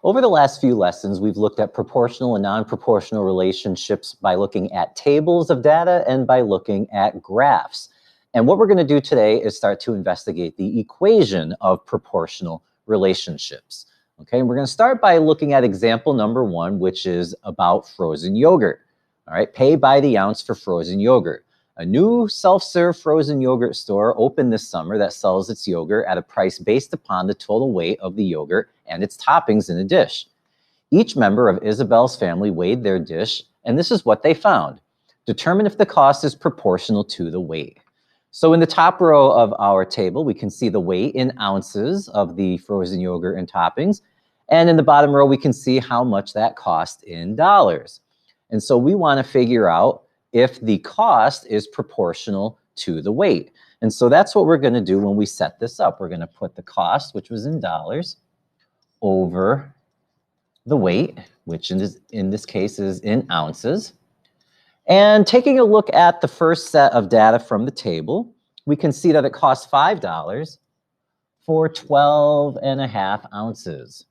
Over the last few lessons, we've looked at proportional and non-proportional relationships by looking at tables of data and by looking at graphs. And what we're going to do today is start to investigate the equation of proportional relationships. Okay, and we're going to start by looking at example number 1, which is about frozen yogurt. All right, pay by the ounce for frozen yogurt. A new self-serve frozen yogurt store opened this summer that sells its yogurt at a price based upon the total weight of the yogurt and its toppings in a dish. Each member of Isabel's family weighed their dish, and this is what they found. Determine if the cost is proportional to the weight. So in the top row of our table, we can see the weight in ounces of the frozen yogurt and toppings. And in the bottom row, we can see how much that cost in dollars. And so we want to figure out if the cost is proportional to the weight. And so that's what we're going to do when we set this up. We're going to put the cost, which was in dollars, over the weight, which in this case is in ounces. And taking a look at the first set of data from the table, we can see that it costs $5 for 12.5 ounces.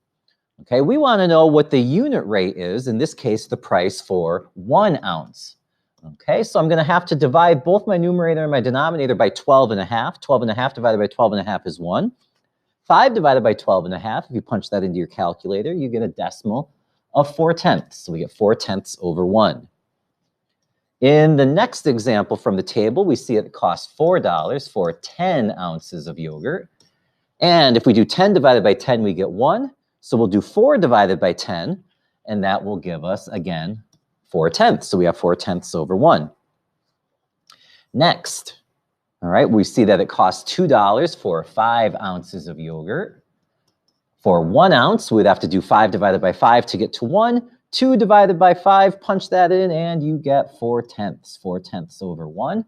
Okay, we want to know what the unit rate is, in this case, the price for 1 ounce. Okay, so I'm going to have to divide both my numerator and my denominator by 12.5. 12.5 divided by 12.5 is 1. 5 divided by 12.5, if you punch that into your calculator, you get a decimal of 4/10. So we get 4/10 over 1. In the next example from the table, we see it costs $4 for 10 ounces of yogurt. And if we do 10 divided by 10, we get 1. So we'll do 4 divided by 10, and that will give us, again, 4/10. So we have 4/10 over 1. Next, all right, we see that it costs $2 for 5 ounces of yogurt. For 1 ounce, we'd have to do 5 divided by 5 to get to 1. 2 divided by 5, punch that in, and you get 4/10. 4/10 over 1.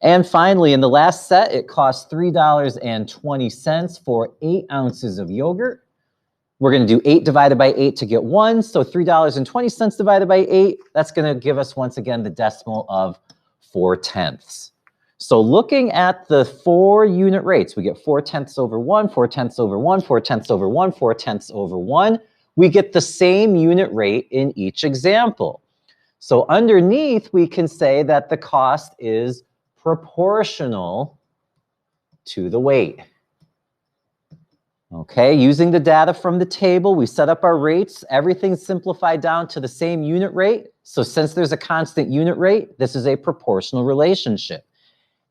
And finally, in the last set, it costs $3.20 for 8 ounces of yogurt. We're going to do 8 divided by 8 to get 1. So $3.20 divided by 8, that's going to give us, once again, the decimal of 4/10. So looking at the 4 unit rates, we get 4/10 over 1, 4/10 over 1, 4/10 over 1, 4/10 over 1. We get the same unit rate in each example. So underneath, we can say that the cost is proportional to the weight. Okay, using the data from the table, we set up our rates. Everything's simplified down to the same unit rate. So since there's a constant unit rate, this is a proportional relationship.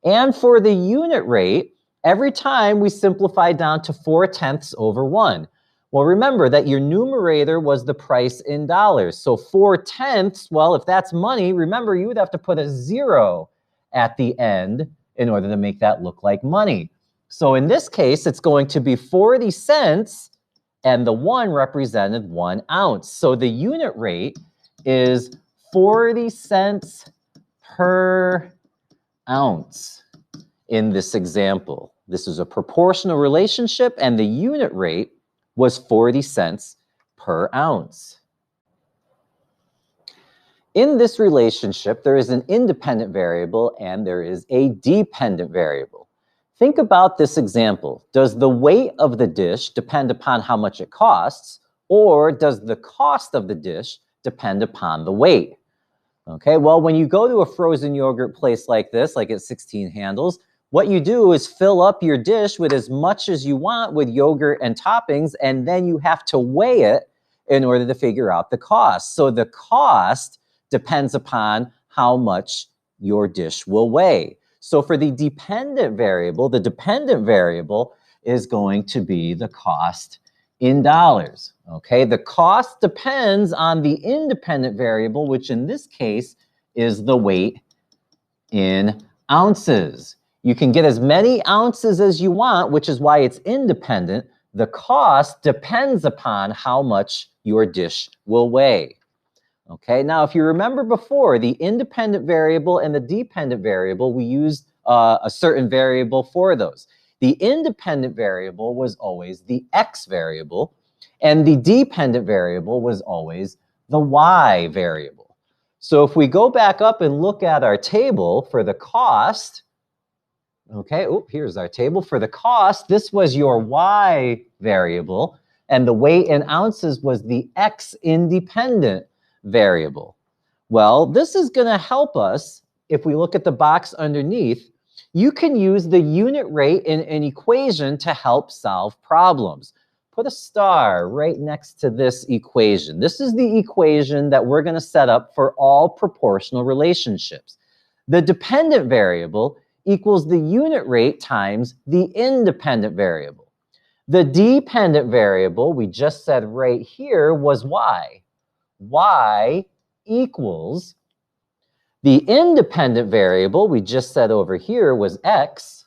And for the unit rate, every time we simplify down to 4/10 over 1. Well, remember that your numerator was the price in dollars. So 4/10, well, if that's money, remember you would have to put a 0 at the end in order to make that look like money. So in this case, it's going to be 40 cents, and the 1 represented 1 ounce. So the unit rate is 40 cents per ounce in this example. This is a proportional relationship, and the unit rate was 40 cents per ounce. In this relationship, there is an independent variable and there is a dependent variable. Think about this example. Does the weight of the dish depend upon how much it costs, or does the cost of the dish depend upon the weight? Okay, well, when you go to a frozen yogurt place like this, like at 16 Handles, what you do is fill up your dish with as much as you want with yogurt and toppings, and then you have to weigh it in order to figure out the cost. So the cost depends upon how much your dish will weigh. So for the dependent variable, the dependent variable is going to be the cost in dollars. Okay, the cost depends on the independent variable, which in this case is the weight in ounces. You can get as many ounces as you want, which is why it's independent. The cost depends upon how much your dish will weigh. Okay, now if you remember before, the independent variable and the dependent variable, we used a certain variable for those. The independent variable was always the x variable, and the dependent variable was always the y variable. So if we go back up and look at our table for the cost, okay, here's our table. For the cost, this was your y variable. and the weight in ounces was the x-independent variable. Well, this is going to help us. If we look at the box underneath, you can use the unit rate in an equation to help solve problems. Put a star right next to this equation. This is the equation that we're going to set up for all proportional relationships. The dependent variable equals the unit rate times the independent variable. The dependent variable, we just said right here, was y. Y equals the independent variable, we just said over here, was x,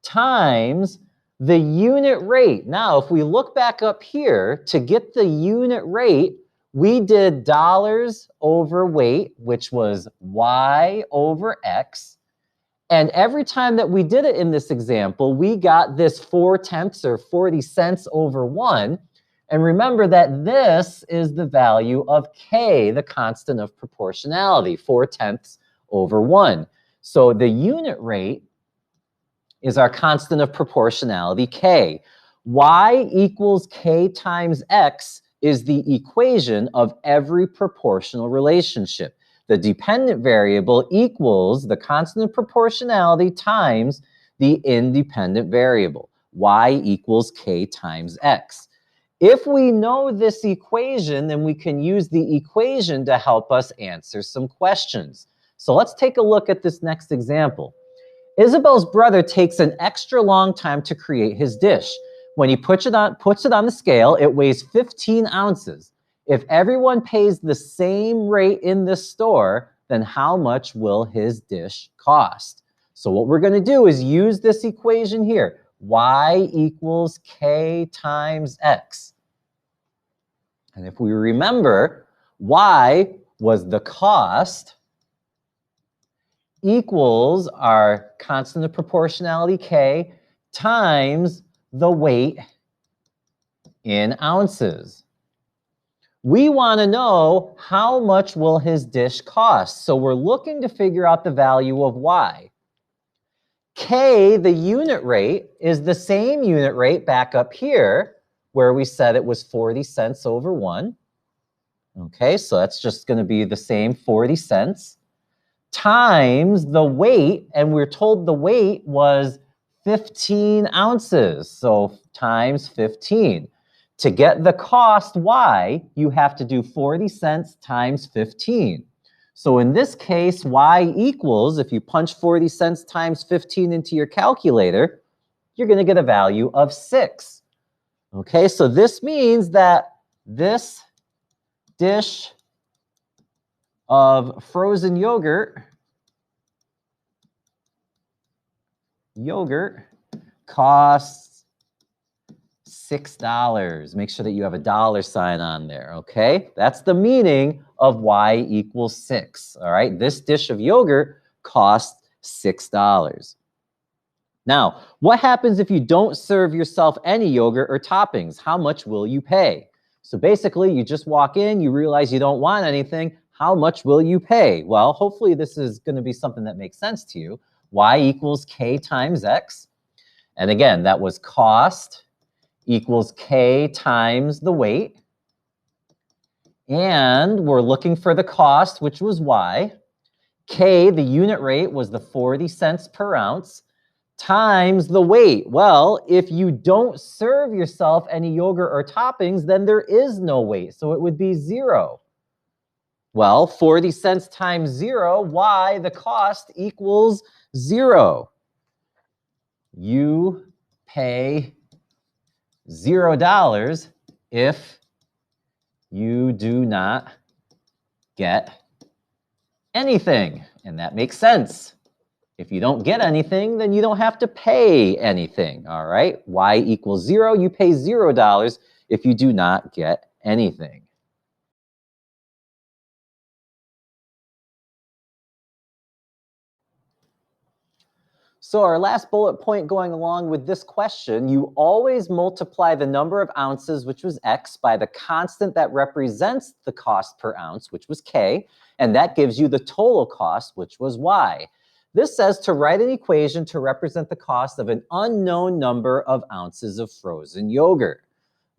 times the unit rate. Now, if we look back up here, to get the unit rate, we did dollars over weight, which was y over x. And every time that we did it in this example, we got this 4/10 or 40 cents over 1. And remember that this is the value of k, the constant of proportionality, 4/10 over 1. So the unit rate is our constant of proportionality, k. Y equals k times x is the equation of every proportional relationship. The dependent variable equals the constant of proportionality times the independent variable. Y equals k times x. If we know this equation, then we can use the equation to help us answer some questions. So let's take a look at this next example. Isabel's brother takes an extra long time to create his dish. When he puts it on the scale, it weighs 15 ounces. If everyone pays the same rate in the store, then how much will his dish cost? So what we're going to do is use this equation here. Y equals k times x. And if we remember, y was the cost equals our constant of proportionality k times the weight in ounces. We want to know how much will his dish cost. So we're looking to figure out the value of y. K, the unit rate, is the same unit rate back up here where we said it was 40 cents over 1. Okay, so that's just going to be the same 40 cents times the weight, and we're told the weight was 15 ounces, so times 15. To get the cost y, you have to do 40 cents times 15. So in this case, y equals, if you punch 40 cents times 15 into your calculator, you're going to get a value of 6. Okay, so this means that this dish of frozen yogurt costs $6. Make sure that you have a dollar sign on there, okay? That's the meaning of y equals 6, all right? This dish of yogurt costs $6. Now, what happens if you don't serve yourself any yogurt or toppings? How much will you pay? So basically, you just walk in, you realize you don't want anything. How much will you pay? Well, hopefully this is going to be something that makes sense to you. Y equals k times x. And again, that was cost equals k times the weight. And we're looking for the cost, which was y. K, the unit rate, was the 40 cents per ounce, times the weight. Well, if you don't serve yourself any yogurt or toppings, then there is no weight, so it would be 0. Well, 40 cents times 0, y, the cost, equals 0. You pay $0 if you do not get anything. And that makes sense. If you don't get anything, then you don't have to pay anything, all right? Y equals 0, you pay $0 if you do not get anything. So our last bullet point going along with this question, you always multiply the number of ounces, which was x, by the constant that represents the cost per ounce, which was k, and that gives you the total cost, which was y. This says to write an equation to represent the cost of an unknown number of ounces of frozen yogurt.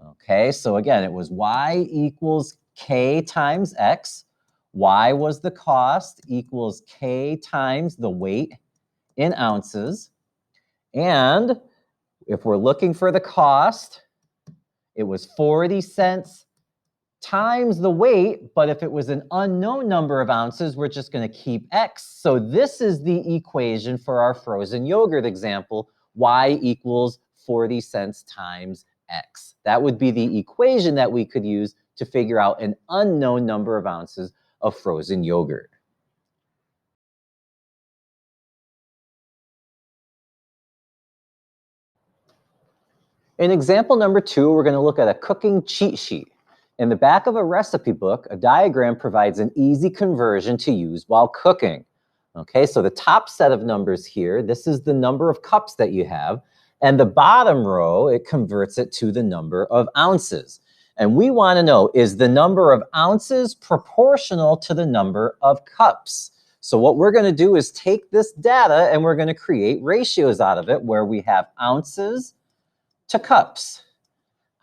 Okay, so again, it was y equals k times x. Y was the cost equals k times the weight in ounces. And if we're looking for the cost, it was 40 cents times the weight, but if it was an unknown number of ounces, we're just going to keep x. So this is the equation for our frozen yogurt example, y equals 40 cents times x. That would be the equation that we could use to figure out an unknown number of ounces of frozen yogurt. In example number 2, we're going to look at a cooking cheat sheet. In the back of a recipe book, a diagram provides an easy conversion to use while cooking. Okay, so the top set of numbers here, this is the number of cups that you have, and the bottom row, it converts it to the number of ounces. And we want to know, is the number of ounces proportional to the number of cups? So what we're going to do is take this data and we're going to create ratios out of it where we have ounces to cups.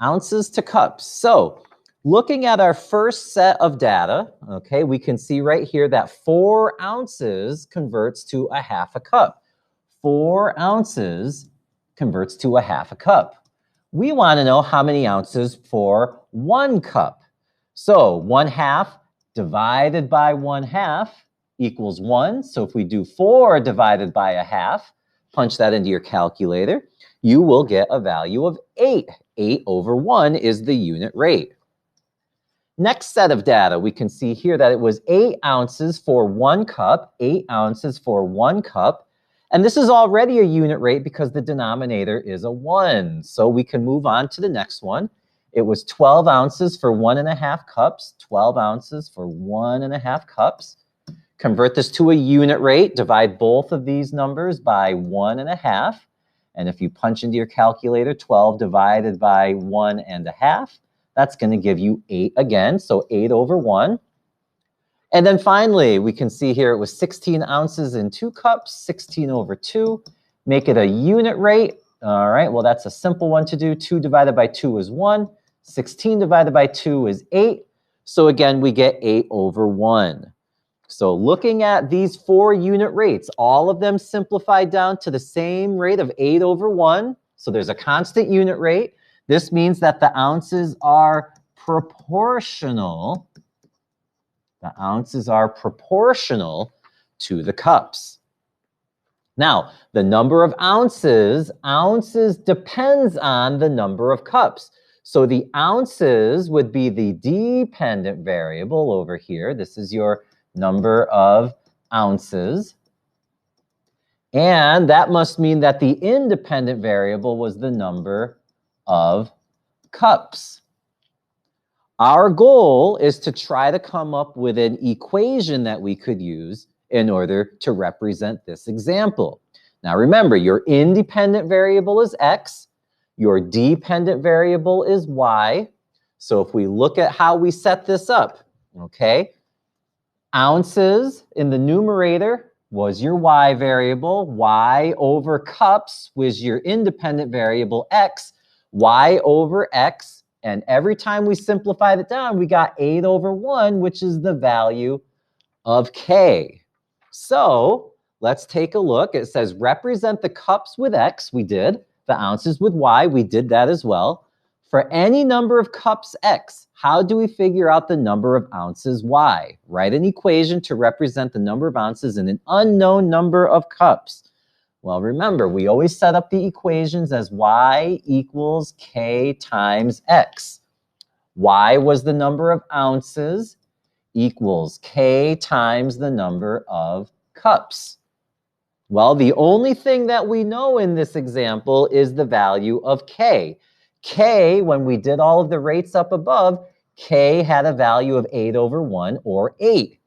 Ounces to cups. So looking at our first set of data, okay, we can see right here that 4 ounces converts to a half a cup. 4 ounces converts to a half a cup. We want to know how many ounces for 1 cup. So 1/2 divided by 1/2 equals 1. So if we do 4 divided by a half, punch that into your calculator, you will get a value of 8. 8 over 1 is the unit rate. Next set of data, we can see here that it was 8 ounces for 1 cup, 8 ounces for 1 cup. And this is already a unit rate because the denominator is a 1. So we can move on to the next one. It was 12 ounces for 1.5 cups, 12 ounces for 1.5 cups. Convert this to a unit rate, divide both of these numbers by 1.5. And if you punch into your calculator, 12 divided by 1.5, that's going to give you 8 again, so 8 over 1. And then finally, we can see here it was 16 ounces in 2 cups, 16 over 2. Make it a unit rate. All right, well, that's a simple one to do. 2 divided by 2 is 1. 16 divided by 2 is 8. So again, we get 8 over 1. So looking at these 4 unit rates, all of them simplified down to the same rate of 8 over 1. So there's a constant unit rate. This means that the ounces are proportional. The ounces are proportional to the cups. Now, the number of ounces depends on the number of cups. So the ounces would be the dependent variable over here. This is your number of ounces. And that must mean that the independent variable was the number of cups. Our goal is to try to come up with an equation that we could use in order to represent this example. Now remember, your independent variable is x, your dependent variable is y. So if we look at how we set this up, okay, ounces in the numerator was your y variable, y over cups was your independent variable x, y over x, and every time we simplified it down, we got 8 over 1, which is the value of k. So let's take a look. It says represent the cups with x, we did. The ounces with y, we did that as well. For any number of cups x, how do we figure out the number of ounces y? Write an equation to represent the number of ounces in an unknown number of cups. Well, remember, we always set up the equations as y equals k times x. Y was the number of ounces equals k times the number of cups. Well, the only thing that we know in this example is the value of k. K, when we did all of the rates up above, k had a value of 8 over 1, or 8.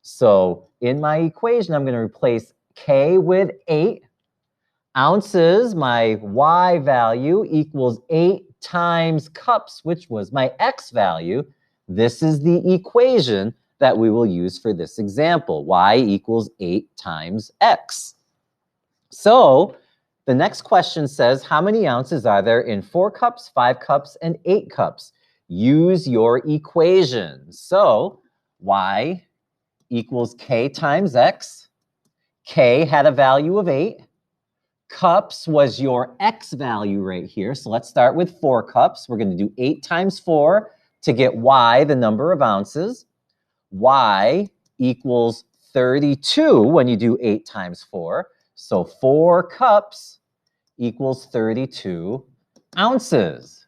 So in my equation, I'm going to replace k with 8. Ounces, my y value, equals 8 times cups, which was my x value. This is the equation that we will use for this example. Y equals 8 times x. So The next question says, how many ounces are there in 4 cups, 5 cups, and 8 cups? Use your equation. So y equals k times x. K had a value of 8. Cups was your x value right here. So let's start with 4 cups. We're going to do 8 times 4 to get y, the number of ounces. Y equals 32 when you do 8 times 4. So 4 cups equals 32 ounces.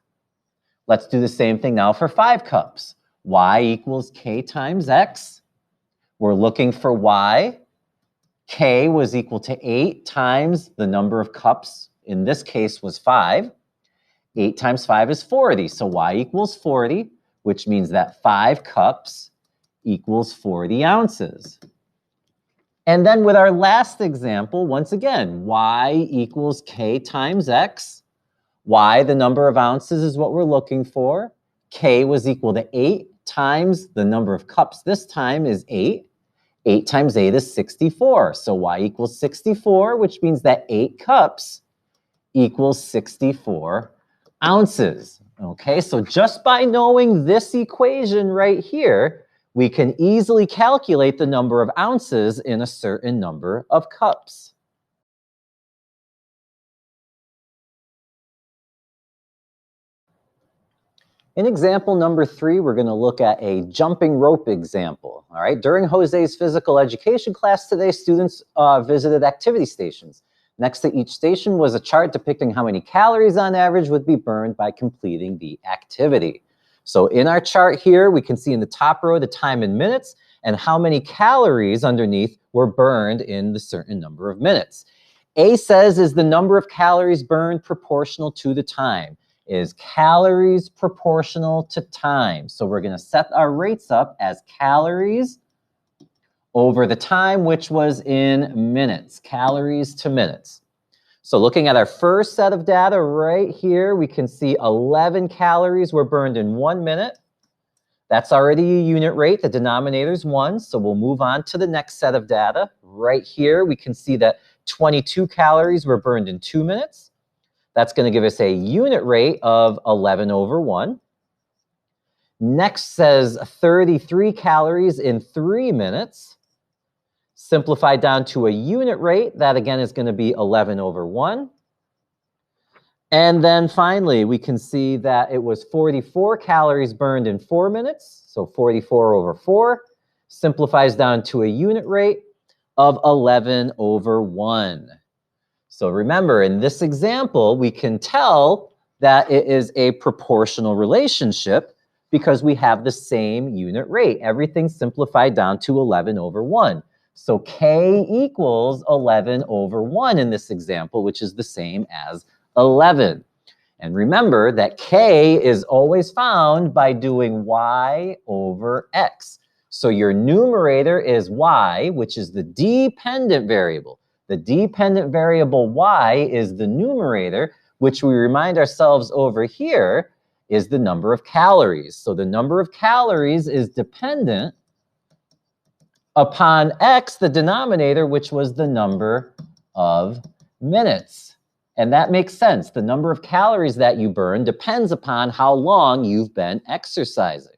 Let's do the same thing now for 5 cups. Y equals k times x. We're looking for y. K was equal to 8 times the number of cups. In this case was 5. 8 times 5 is 40. So y equals 40, which means that 5 cups equals 40 ounces. And then with our last example, once again, y equals k times x. Y, the number of ounces, is what we're looking for. K was equal to 8 times the number of cups. This time is 8. 8 times 8 is 64. So y equals 64, which means that 8 cups equals 64 ounces. Okay, so just by knowing this equation right here, we can easily calculate the number of ounces in a certain number of cups. In example number 3, we're going to look at a jumping rope example. All right, during Jose's physical education class today, students visited activity stations. Next to each station was a chart depicting how many calories on average would be burned by completing the activity. So in our chart here, we can see in the top row the time in minutes and how many calories underneath were burned in the certain number of minutes. A says, is the number of calories burned proportional to the time? Is calories proportional to time? So we're going to set our rates up as calories over the time, which was in minutes, calories to minutes. So looking at our first set of data right here, we can see 11 calories were burned in 1 minute. That's already a unit rate. The denominator is 1, so we'll move on to the next set of data. Right here, we can see that 22 calories were burned in 2 minutes. That's going to give us a unit rate of 11 over 1. Next says 33 calories in 3 minutes. Simplified down to a unit rate, that again is going to be 11 over 1. And then finally, we can see that it was 44 calories burned in 4 minutes. So 44 over 4 simplifies down to a unit rate of 11 over 1. So remember, in this example, we can tell that it is a proportional relationship because we have the same unit rate. Everything's simplified down to 11 over 1. So K equals 11 over 1 in this example, which is the same as 11. And remember that K is always found by doing Y over X. So your numerator is Y, which is the dependent variable. The dependent variable y is the numerator, which we remind ourselves over here is the number of calories. So the number of calories is dependent upon x, the denominator, which was the number of minutes. And that makes sense. The number of calories that you burn depends upon how long you've been exercising.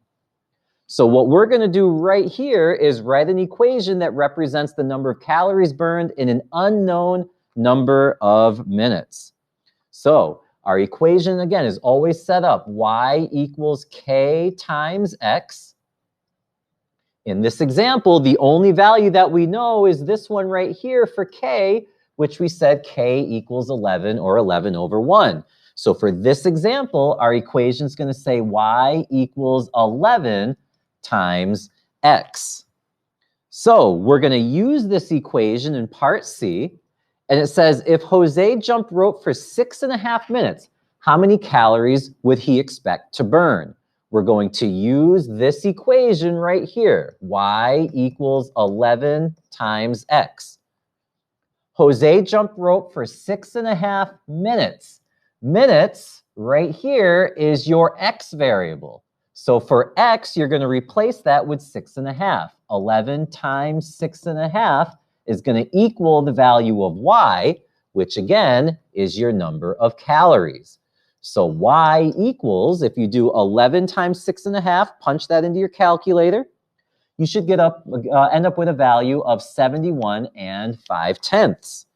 So what we're going to do right here is write an equation that represents the number of calories burned in an unknown number of minutes. So our equation, again, is always set up y equals k times x. In this example, the only value that we know is this one right here for k, which we said k equals 11 or 11 over 1. So for this example, our equation is going to say y equals 11 times x. So we're going to use this equation in part C, and it says if Jose jumped rope for 6.5 minutes, how many calories would he expect to burn? We're going to use this equation right here, y equals 11 times x. Jose jumped rope for 6.5 minutes. Minutes right here is your x variable. So for x, you're going to replace that with 6.5. 11 times 6.5 is going to equal the value of y, which again is your number of calories. So y equals, if you do 11 times 6.5, punch that into your calculator, you should end up with a value of 71 5/10.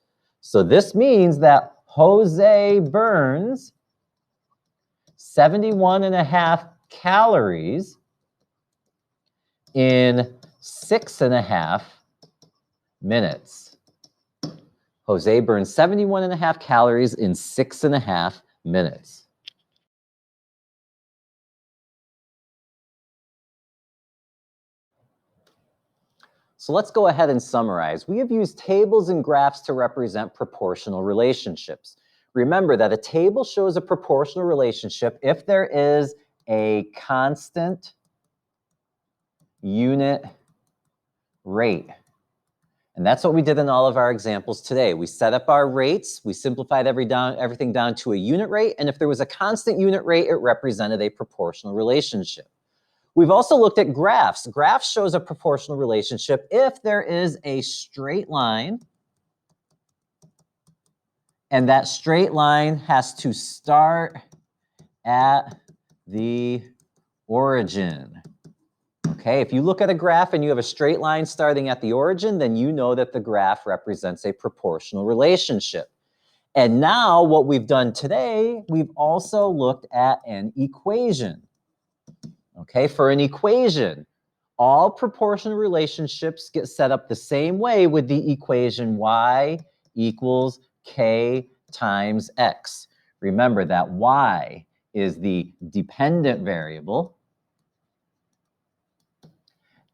So this means that Jose burns 71.5 calories in 6.5 minutes. Jose burns 71.5 calories in 6.5 minutes. So let's go ahead and summarize. We have used tables and graphs to represent proportional relationships. Remember that a table shows a proportional relationship if there is a constant unit rate. And that's what we did in all of our examples today. We set up our rates, we simplified everything down to a unit rate, and if there was a constant unit rate, it represented a proportional relationship. We've also looked at graphs. Graphs shows a proportional relationship if there is a straight line, and that straight line has to start at the origin. Okay, if you look at a graph and you have a straight line starting at the origin, then you know that the graph represents a proportional relationship. And now what we've done today, we've also looked at an equation. Okay, for an equation, all proportional relationships get set up the same way with the equation y equals k times x. Remember that y is the dependent variable,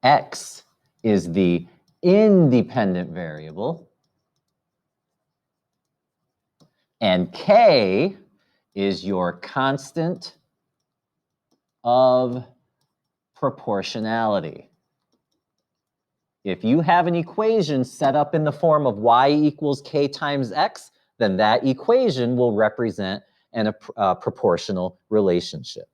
x is the independent variable, and k is your constant of proportionality. If you have an equation set up in the form of y equals k times x, then that equation will represent a proportional relationship.